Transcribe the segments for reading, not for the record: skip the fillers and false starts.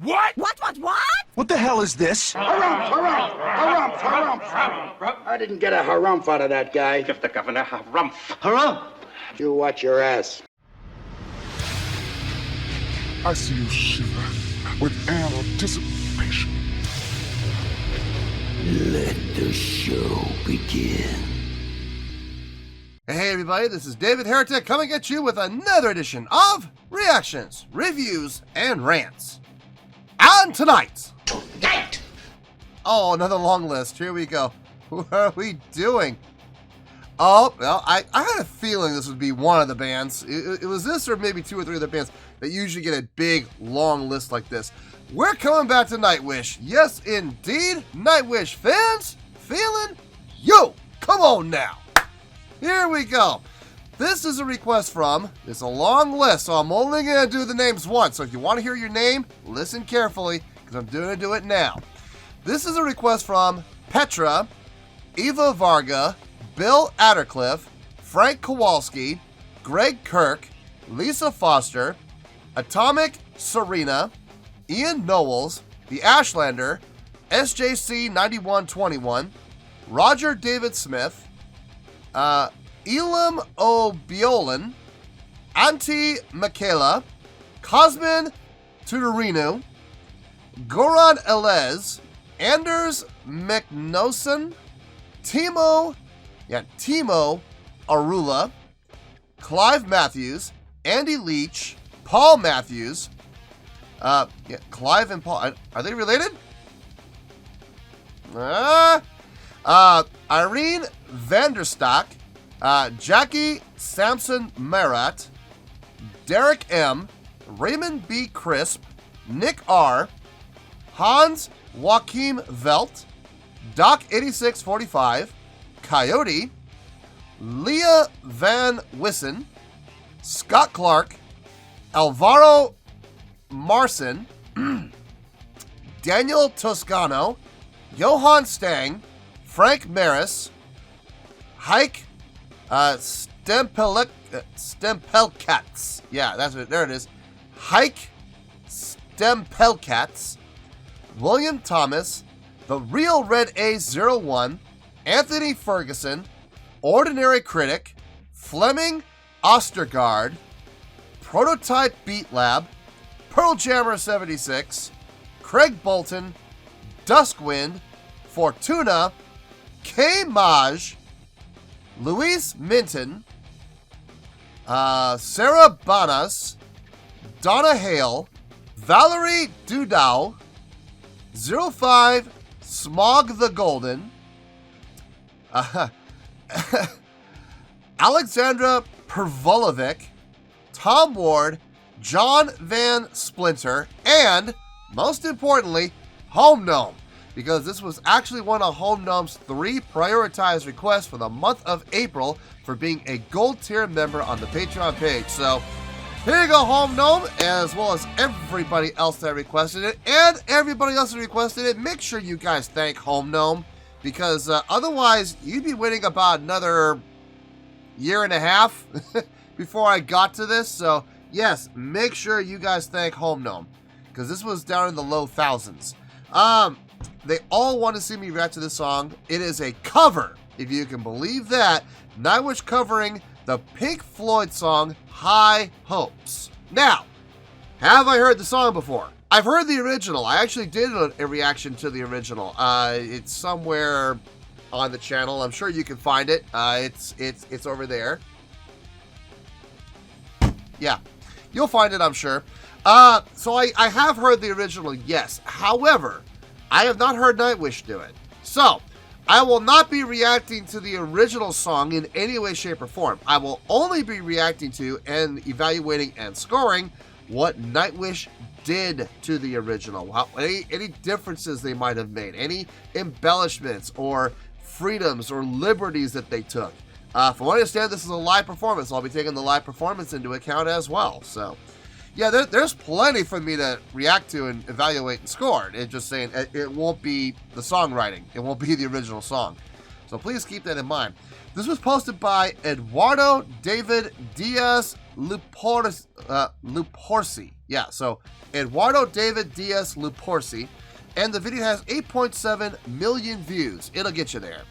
What? What? What the hell is this? Harumph. I didn't get a harumph out of that guy. Give the governor harumph. Harumph! You watch your ass. I see you shiver with anticipation. Let the show begin. Hey everybody, this is David Heretic coming at you with another edition of Reactions, Reviews, and Rants. And tonight! Oh, another long list. Here we go. What are we doing? Oh, well, I had a feeling this would be one of the bands. It was this or maybe two or three other bands that usually get a big, long list like this. We're coming back to Nightwish. Yes, indeed. Nightwish fans, feeling you. Come on now. Here we go. This is a request from, it's a long list, so I'm only going to do the names once. So if you want to hear your name, listen carefully, because I'm going to do it now. This is a request from Petra, Eva Varga, Bill Addercliffe, Frank Kowalski, Greg Kirk, Lisa Foster, Atomic Serena, Ian Knowles, The Ashlander, SJC 9121, Roger David Smith, Elam O'Biolan, Auntie Michaela, Cosmin Tudorino, Goran Elez, Anders McNosen, Timo Arula, Clive Matthews, Andy Leach, Paul Matthews, Clive and Paul, are they related? Irene Vanderstock, Jackie Sampson Marat, Derek M., Raymond B. Crisp, Nick R., Hans Joachim Velt, Doc8645, Coyote, Leah Van Wissen, Scott Clark, Alvaro Marson, Daniel Toscano, Johann Stang, Frank Maris, Hike Stempelkats. Yeah, that's it. There it is. Hike Stempelkats, William Thomas, The Real Red A01, Anthony Ferguson, Ordinary Critic, Fleming Ostergaard, Prototype Beat Lab, Pearl Jammer 76, Craig Bolton, Duskwind, Fortuna, K. Maj, Luis Minton, Sarah Banas, Donna Hale, Valerie Dudau, 05 Smog the Golden, Alexandra Pervolovic, Tom Ward, John Van Splinter, and, most importantly, Home Gnome, because this was actually one of Home Gnome's 3 prioritized requests for the month of April for being a gold tier member on the Patreon page. So, here you go, Home Gnome, as well as everybody else that requested it, and everybody else that requested it. Make sure you guys thank Home Gnome, because otherwise, you'd be waiting about another year and a half before I got to this. So, yes, make sure you guys thank Home Gnome, because this was down in the low thousands. They all want to see me react to this song. It is a cover, if you can believe that. Nightwish covering the Pink Floyd song, High Hopes. Now, have I heard the song before? I've heard the original. I actually did a reaction to the original. It's somewhere on the channel. I'm sure you can find it. It's over there. Yeah, you'll find it, I'm sure. So I have heard the original, yes. However, I have not heard Nightwish do it. So, I will not be reacting to the original song in any way, shape, or form. I will only be reacting to and evaluating and scoring what Nightwish did to the original. Any differences they might have made, any embellishments or freedoms or liberties that they took. From what I understand, this is a live performance. I'll be taking the live performance into account as well. So, yeah, there's plenty for me to react to and evaluate and score. It's just saying it won't be the songwriting. It won't be the original song. So please keep that in mind. This was posted by Eduardo David Diaz Luporsi. Yeah, so Eduardo David Diaz Luporsi. And the video has 8.7 million views. It'll get you there.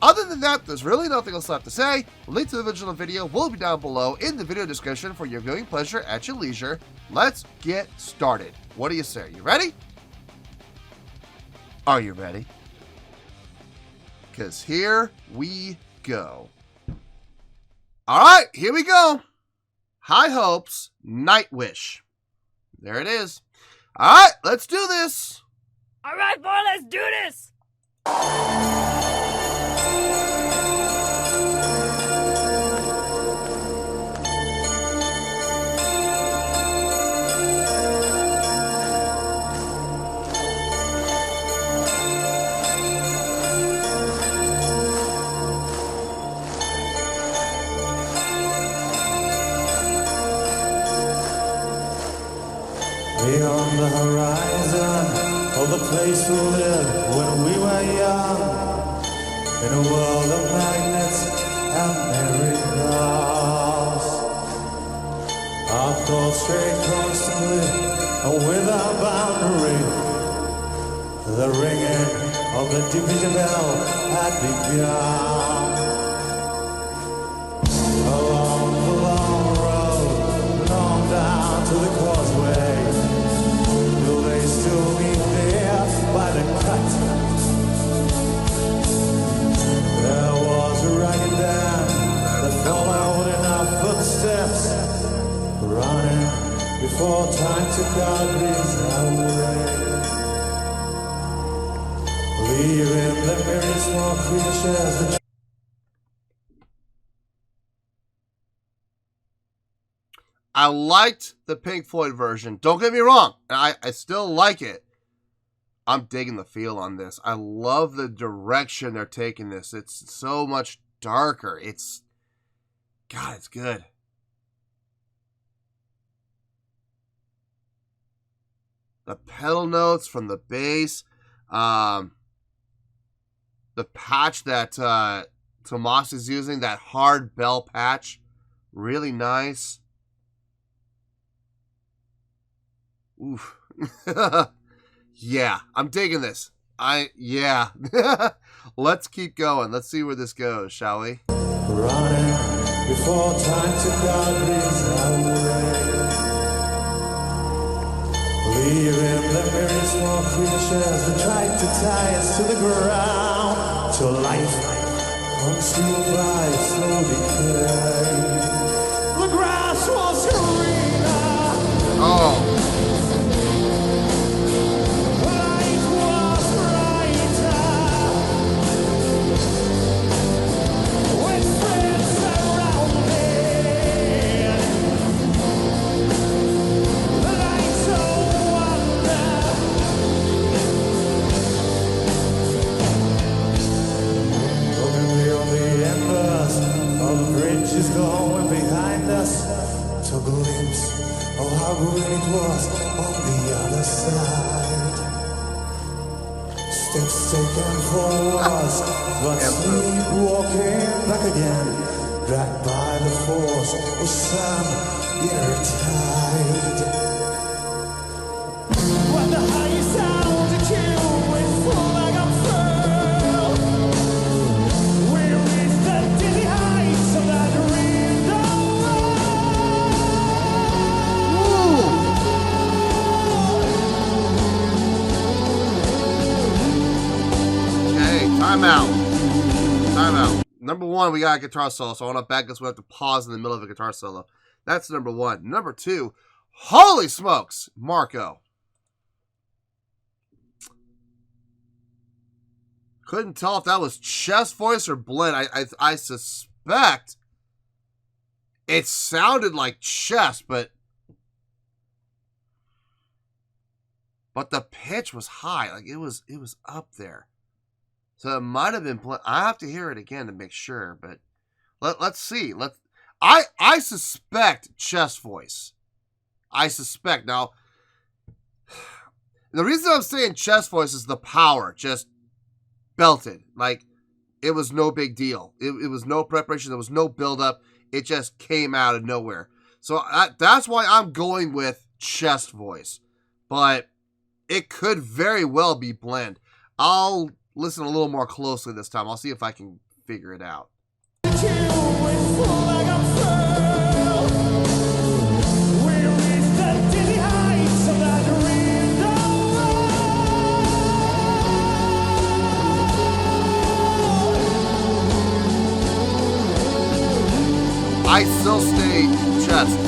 Other than that, there's really nothing else left to say. Link to the original video will be down below in the video description for your viewing pleasure at your leisure. Let's get started. What do you say? You ready? Are you ready? Because here we go. All right, here we go. High Hopes, Nightwish. There it is. All right, let's do this. All right, boy, let's do this. Beyond the horizon, oh, the place we lived when we were young, in a world of magnets and miracles. Our thoughts stray constantly, and without boundary, the ringing of the division bell had begun. Along the long road, long down to the causeway, still be there by the cut. There was a ragged dam that followed in our footsteps, running before time took our dreams away, leaving the myriad small creatures that I liked the Pink Floyd version. Don't get me wrong. I still like it. I'm digging the feel on this. I love the direction they're taking this. It's so much darker. God, it's good. The pedal notes from the bass. The patch that Tomas is using, that hard bell patch. Really nice. Oof. Yeah, I'm digging this. Yeah. Let's keep going. Let's see where this goes, shall we? Running before time took our dreams away, leaving the myriad small creatures that tried to tie us to the ground, till life comes to by slow decay. The grass was greener. Oh. Is going behind us, to glimpse of how green it was on the other side. Steps taken forwards, but sleepwalking back again, dragged by the force of some inner tide. When the highest sound to kill with full like a pearl, we reach the dizzy heights of that Time out. Number one, we got a guitar solo, so I want to back us. We have to pause in the middle of a guitar solo. That's number one. Number two, holy smokes, Marco. Couldn't tell if that was chest voice or blend. I suspect it sounded like chest, but the pitch was high. Like it was up there. So it might have been. I have to hear it again to make sure, but let's see. I suspect chest voice. I suspect. Now, the reason I'm saying chest voice is the power just belted. Like it was no big deal. It was no preparation. There was no build-up. It just came out of nowhere. So that's why I'm going with chest voice. But it could very well be blend. I'll listen a little more closely this time. I'll see if I can figure it out. I still stay chest.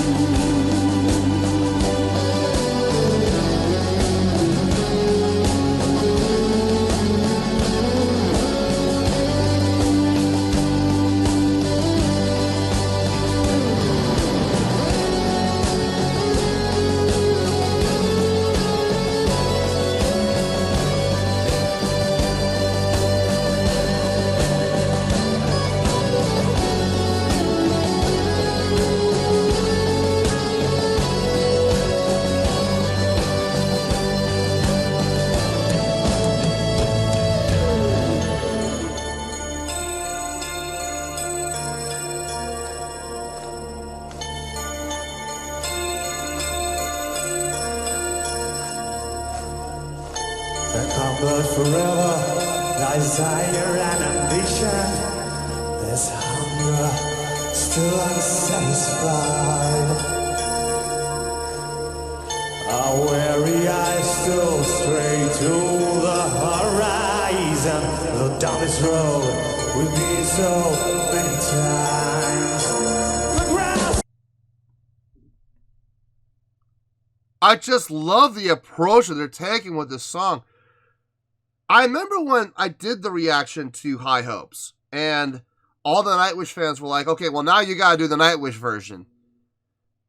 But forever, desire and ambition. There's hunger still unsatisfied. Our weary eyes still stray to the horizon. The dumbest road we've been so many times. The grass. I just love the approach that they're taking with this song. I remember when I did the reaction to High Hopes, and all the Nightwish fans were like, okay, well, now you gotta do the Nightwish version.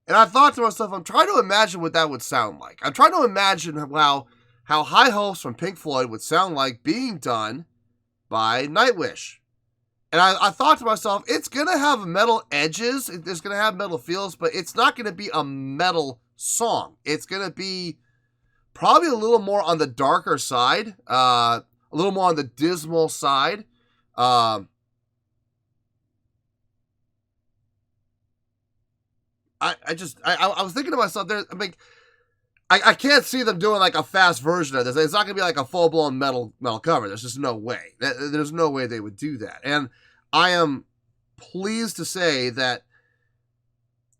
And I thought to myself, I'm trying to imagine what that would sound like. I'm trying to imagine how High Hopes from Pink Floyd would sound like being done by Nightwish. And I thought to myself, it's gonna have metal edges, it's gonna have metal feels, but it's not gonna be a metal song. It's gonna be probably a little more on the darker side, a little more on the dismal side. I was thinking to myself, I can't see them doing like a fast version of this. It's not gonna be like a full blown metal cover. There's just no way. There's no way they would do that. And I am pleased to say that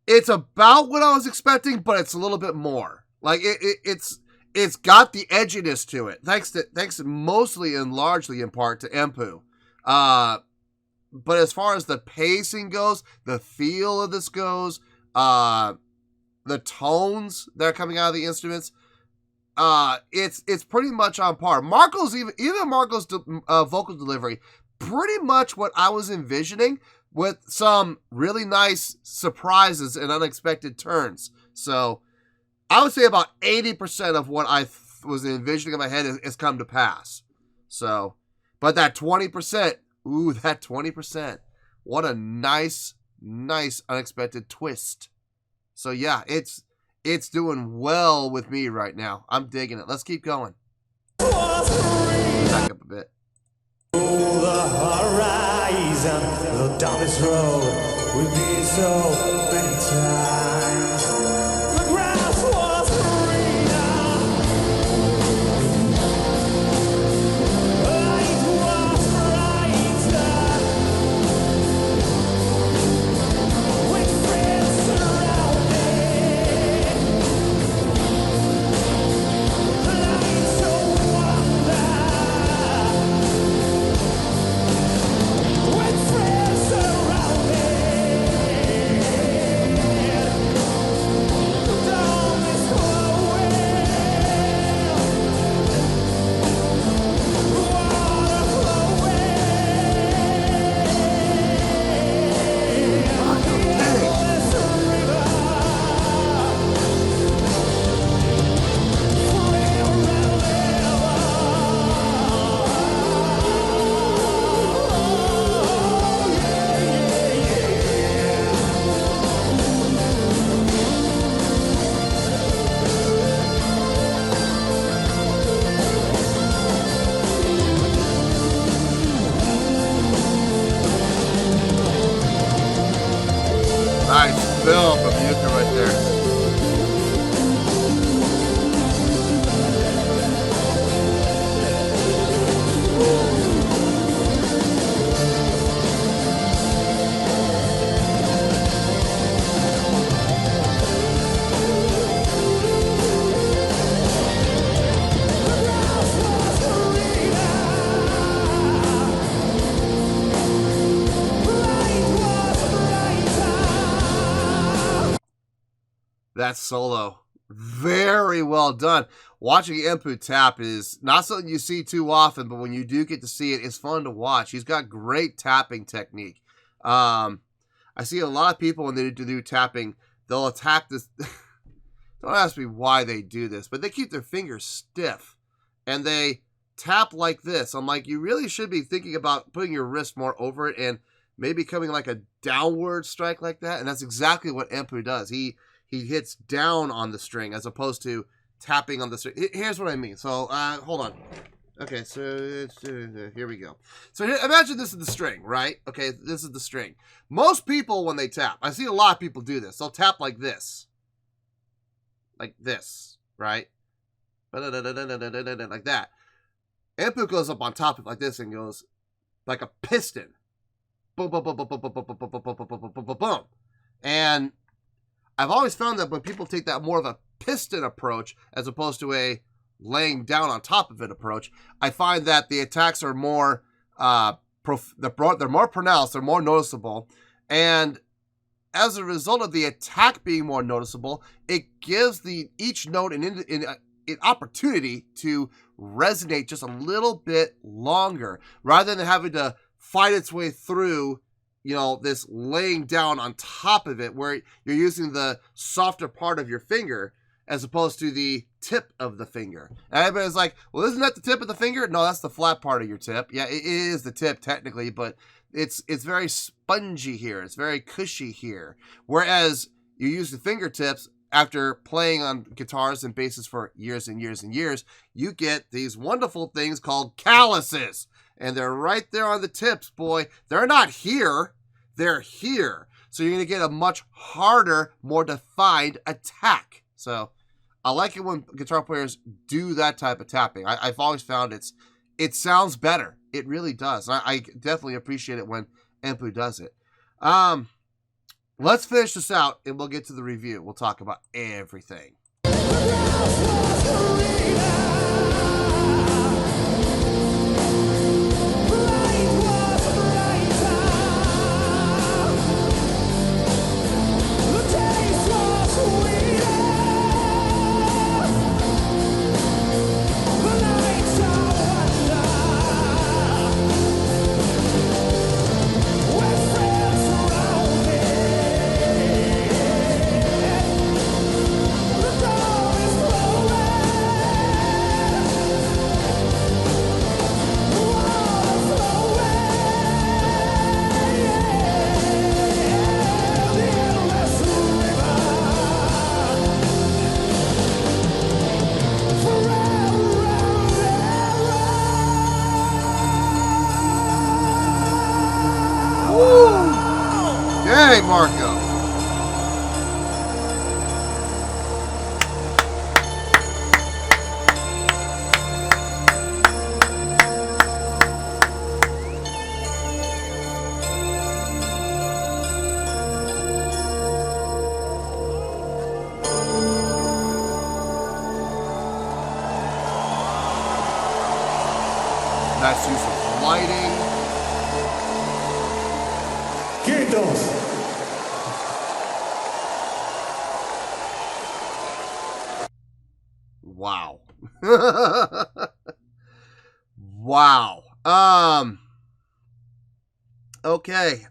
it's about what I was expecting, but it's a little bit more. Like it's got the edginess to it, thanks mostly and largely in part to Empu. But as far as the pacing goes, the feel of this goes, the tones that are coming out of the instruments, it's pretty much on par. Marco's Marco's vocal delivery, pretty much what I was envisioning, with some really nice surprises and unexpected turns. So I would say about 80% of what I was envisioning in my head has come to pass. So, but that 20%, that 20%, what a nice unexpected twist. So yeah, it's doing well with me right now. I'm digging it. Let's keep going. Back up a bit. To the horizon, the dumbest road we've been so many times. The grass was greener, light was brighter, with friends surrounding, lights of wonder. With friends surrounded, that solo. Very well done. Watching Empu tap is not something you see too often, but when you do get to see it, it's fun to watch. He's got great tapping technique. I see a lot of people when they do tapping, they'll attack this. Don't ask me why they do this, but they keep their fingers stiff and they tap like this. I'm like, you really should be thinking about putting your wrist more over it and maybe coming like a downward strike like that. And that's exactly what Empu does. He hits down on the string as opposed to tapping on the string. Here's what I mean. So, hold on. Okay, so here we go. So imagine this is the string, right? Okay, this is the string. Most people, when they tap, I see a lot of people do this. They'll tap like this. Like this, right? Like that. Empu goes up on top of it like this and goes like a piston. Boom, boom, boom, boom, boom, boom, boom, boom, boom, boom, boom, boom, boom, boom. And I've always found that when people take that more of a piston approach as opposed to a laying down on top of it approach, I find that the attacks are more they're more pronounced, they're more noticeable, and as a result of the attack being more noticeable, it gives each note an opportunity to resonate just a little bit longer, rather than having to fight its way through, this laying down on top of it, where you're using the softer part of your finger as opposed to the tip of the finger. And everybody's like, well, isn't that the tip of the finger? No, that's the flat part of your tip. Yeah, it is the tip technically, but it's very spongy here. It's very cushy here. Whereas you use the fingertips after playing on guitars and basses for years and years and years, you get these wonderful things called calluses. And they're right there on the tips, boy. They're not here. They're here. So you're going to get a much harder, more defined attack. So I like it when guitar players do that type of tapping. I've always found it sounds better. It really does. I definitely appreciate it when Empu does it. Let's finish this out and we'll get to the review. We'll talk about everything. Dang, Marco. Nice use of lighting. Quietos. Wow. Wow. Okay.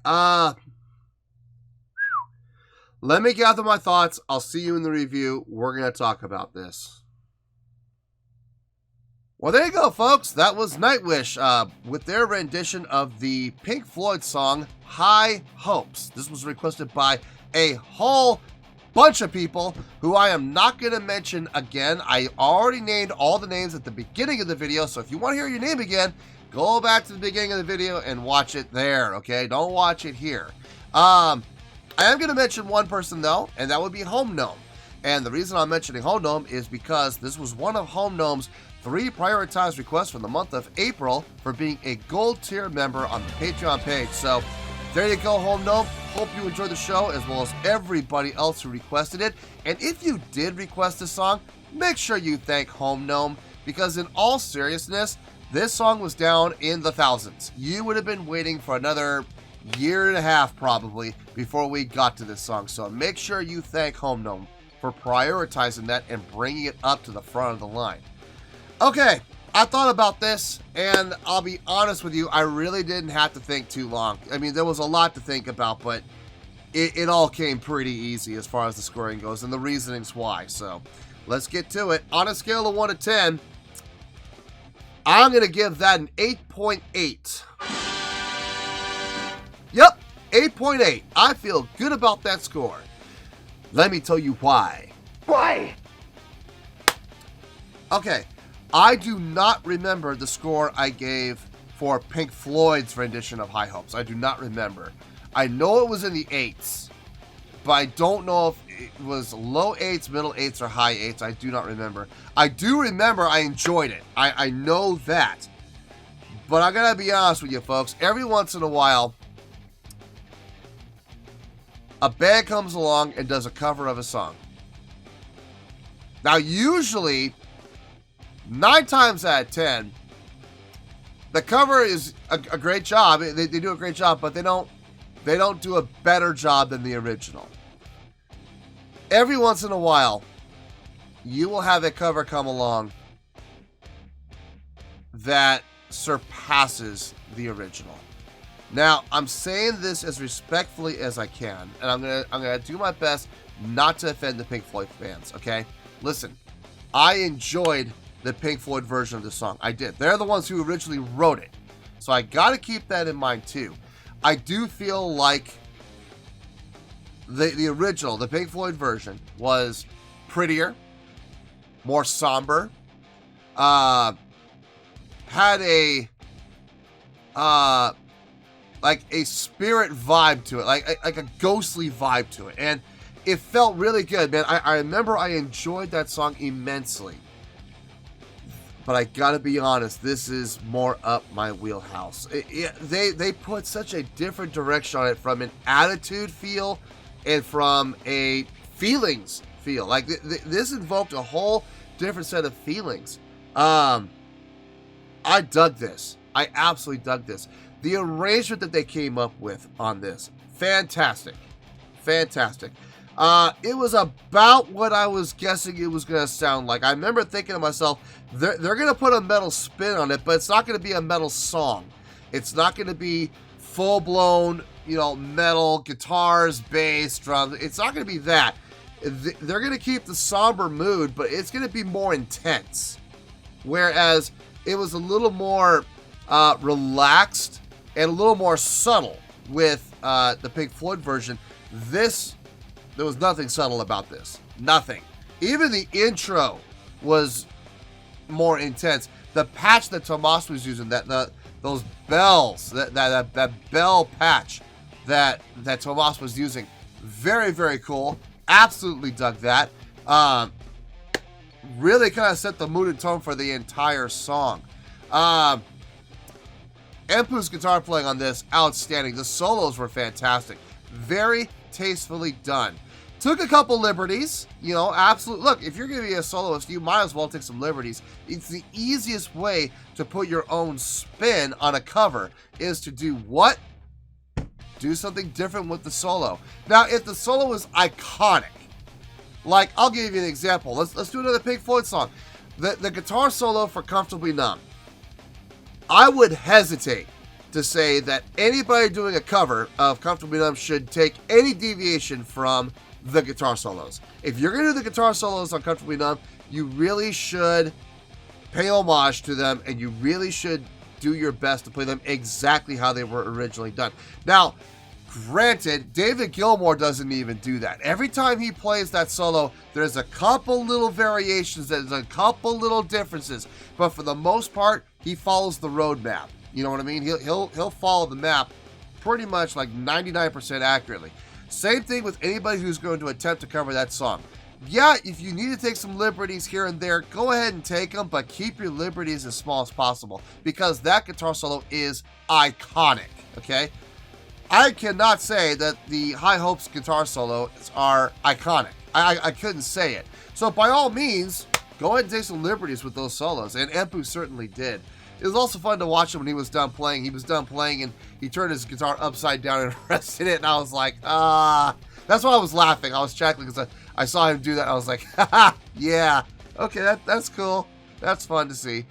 Let me gather my thoughts. I'll see you in the review. We're going to talk about this. Well, there you go, folks. That was Nightwish with their rendition of the Pink Floyd song, High Hopes. This was requested by a whole bunch of people who I am not going to mention again. I already named all the names at the beginning of the video, so if you want to hear your name again, go back to the beginning of the video and watch it there, okay? Don't watch it here. I am going to mention one person, though, and that would be Home Gnome. And the reason I'm mentioning Home Gnome is because this was one of Home Gnome's 3 prioritized requests for the month of April for being a gold tier member on the Patreon page. So there you go, Home Gnome. Hope you enjoyed the show as well as everybody else who requested it. And if you did request this song, make sure you thank Home Gnome, because in all seriousness, this song was down in the thousands. You would have been waiting for another year and a half probably before we got to this song. So make sure you thank Home Gnome for prioritizing that and bringing it up to the front of the line. Okay, I thought about this, and I'll be honest with you, I really didn't have to think too long. I mean, there was a lot to think about, but it all came pretty easy as far as the scoring goes, and the reasonings why. So, let's get to it. On a scale of 1 to 10, I'm going to give that an 8.8. Yep, 8.8. I feel good about that score. Let me tell you why. Why? Okay, I do not remember the score I gave for Pink Floyd's rendition of High Hopes. I do not remember. I know it was in the 8s, but I don't know if it was low 8s, middle 8s, or high 8s. I do not remember. I do remember I enjoyed it. I know that. But I gotta be honest with you, folks. Every once in a while, a band comes along and does a cover of a song. Now, usually, 9 times out of 10, the cover is a great job. They do a great job, but they don't do a better job than the original. Every once in a while, you will have a cover come along that surpasses the original. Now, I'm saying this as respectfully as I can, and I'm gonna do my best not to offend the Pink Floyd fans, okay? Listen, I enjoyed the Pink Floyd version of the song. I did. They're the ones who originally wrote it. So I gotta keep that in mind too. I do feel like the original, the Pink Floyd version, was prettier, more somber, had a like a spirit vibe to it, like a ghostly vibe to it, and it felt really good, man. I remember I enjoyed that song immensely. But I gotta be honest, this is more up my wheelhouse. They put such a different direction on it, from an attitude feel and from a feelings feel. Like this invoked a whole different set of feelings. I dug this. I absolutely dug this. The arrangement that they came up with on this, fantastic. Fantastic. It was about what I was guessing it was going to sound like. I remember thinking to myself, they're going to put a metal spin on it, but it's not going to be a metal song. It's not going to be full-blown, metal guitars, bass, drums. It's not going to be that. They're going to keep the somber mood, but it's going to be more intense. Whereas it was a little more relaxed and a little more subtle with the Pink Floyd version. There was nothing subtle about this. Nothing. Even the intro was more intense. The patch that Tomas was using, those bells, that bell patch that Tomas was using, very, very cool. Absolutely dug that. Really kind of set the mood and tone for the entire song. Empu's guitar playing on this, outstanding. The solos were fantastic. Very tastefully done. Took a couple liberties, absolutely. Look, if you're going to be a soloist, you might as well take some liberties. It's the easiest way to put your own spin on a cover, is to do what? Do something different with the solo. Now, if the solo is iconic, like, I'll give you an example. Let's do another Pink Floyd song. The guitar solo for Comfortably Numb. I would hesitate to say that anybody doing a cover of Comfortably Numb should take any deviation from the guitar solos. If you're going to do the guitar solos on Comfortably Numb, you really should pay homage to them, and you really should do your best to play them exactly how they were originally done. Now, granted, David Gilmour doesn't even do that. Every time he plays that solo, there's a couple little variations, there's a couple little differences, but for the most part, he follows the roadmap. You know what I mean? He'll follow the map pretty much like 99% accurately. Same thing with anybody who's going to attempt to cover that song. Yeah, if you need to take some liberties here and there, go ahead and take them, but keep your liberties as small as possible, because that guitar solo is iconic, okay? I cannot say that the High Hopes guitar solos are iconic. I couldn't say it. So by all means, go ahead and take some liberties with those solos, and Empu certainly did. It was also fun to watch him when he was done playing. He was done playing and he turned his guitar upside down and rested it, and I was like, That's why I was laughing. I was chuckling because I saw him do that. I was like, haha, yeah. Okay, that's cool. That's fun to see.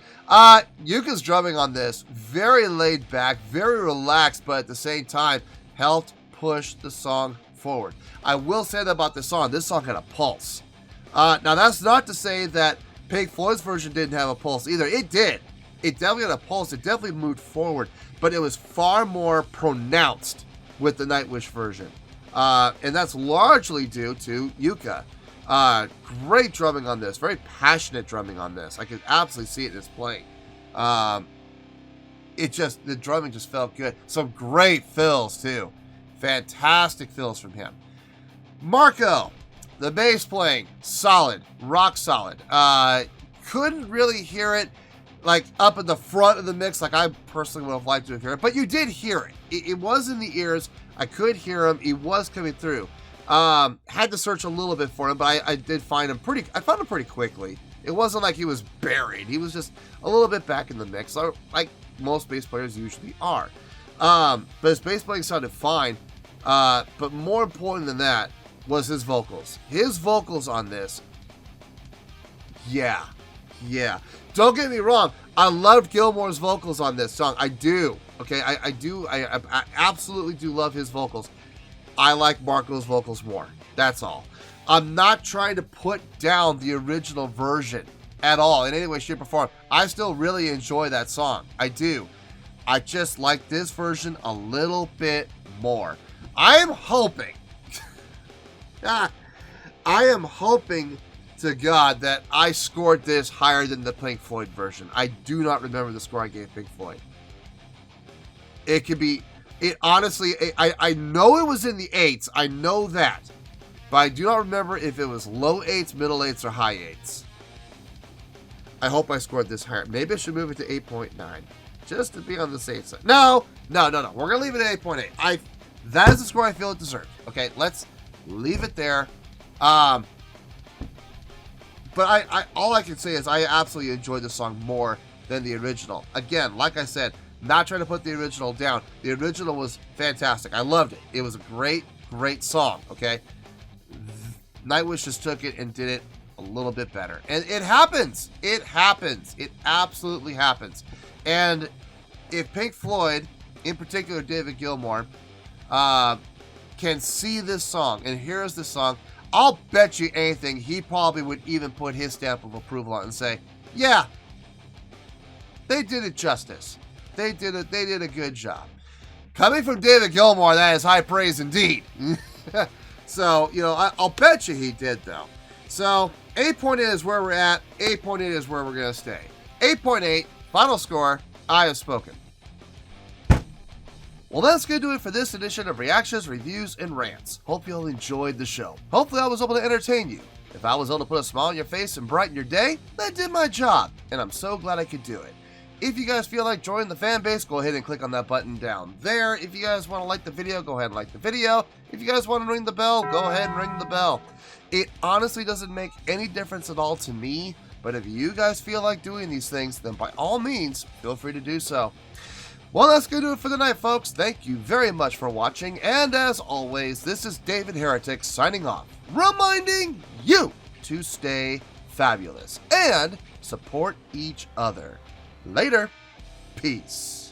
Yuka's drumming on this, very laid back, very relaxed, but at the same time, helped push the song forward. I will say that about this song. This song had a pulse. Now, that's not to say that Pink Floyd's version didn't have a pulse either. It did. It definitely had a pulse. It definitely moved forward, but it was far more pronounced with the Nightwish version. And that's largely due to Yuka. Great drumming on this. Very passionate drumming on this. I could absolutely see it in his playing. The drumming just felt good. Some great fills, too. Fantastic fills from him. Marco, the bass playing, solid. Rock solid. Couldn't really hear it like up in the front of the mix like I personally would have liked to hear it, but you did hear it. It was in the ears. I could hear him. He was coming through. Had to search a little bit for him, but I did find him I found him pretty quickly. It wasn't like he was buried. He was just a little bit back in the mix, like most bass players usually are. But his bass playing sounded fine. But more important than that was his vocals. His vocals on this, yeah. Don't get me wrong. I loved Gilmour's vocals on this song. I do. Okay, I do. I absolutely do love his vocals. I like Marco's vocals more. That's all. I'm not trying to put down the original version at all in any way, shape, or form. I still really enjoy that song. I do. I just like this version a little bit more. I am hoping to God that I scored this higher than the Pink Floyd version. I do not remember the score I gave Pink Floyd. It could be, I know it was in the 8s. I know that. But I do not remember if it was low 8s, middle 8s, or high 8s. I hope I scored this higher. Maybe I should move it to 8.9. Just to be on the safe side. No. We're going to leave it at 8.8. That is the score I feel it deserves. Okay, let's leave it there. But all I can say is I absolutely enjoyed the song more than the original. Again, like I said, not trying to put the original down. The original was fantastic. I loved it. It was a great song, okay? Nightwish just took it and did it a little bit better. And it happens. It absolutely happens. And if Pink Floyd, in particular David Gilmour, can see this song and hears this song, I'll bet you anything he probably would even put his stamp of approval on it and say, yeah, they did it justice. They did a good job. Coming from David Gilmour, that is high praise indeed. So, I'll bet you he did, though. So, 8.8 is where we're at. 8.8 is where we're going to stay. 8.8, final score, I have spoken. Well, that's going to do it for this edition of Reactions, Reviews, and Rants. Hope you all enjoyed the show. Hopefully I was able to entertain you. If I was able to put a smile on your face and brighten your day, that did my job, and I'm so glad I could do it. If you guys feel like joining the fan base, go ahead and click on that button down there. If you guys want to like the video, go ahead and like the video. If you guys want to ring the bell, go ahead and ring the bell. It honestly doesn't make any difference at all to me, but if you guys feel like doing these things, then by all means, feel free to do so. Well, that's going to do it for the night, folks. Thank you very much for watching, and as always, this is David Heretic signing off, reminding you to stay fabulous and support each other. Later. Peace.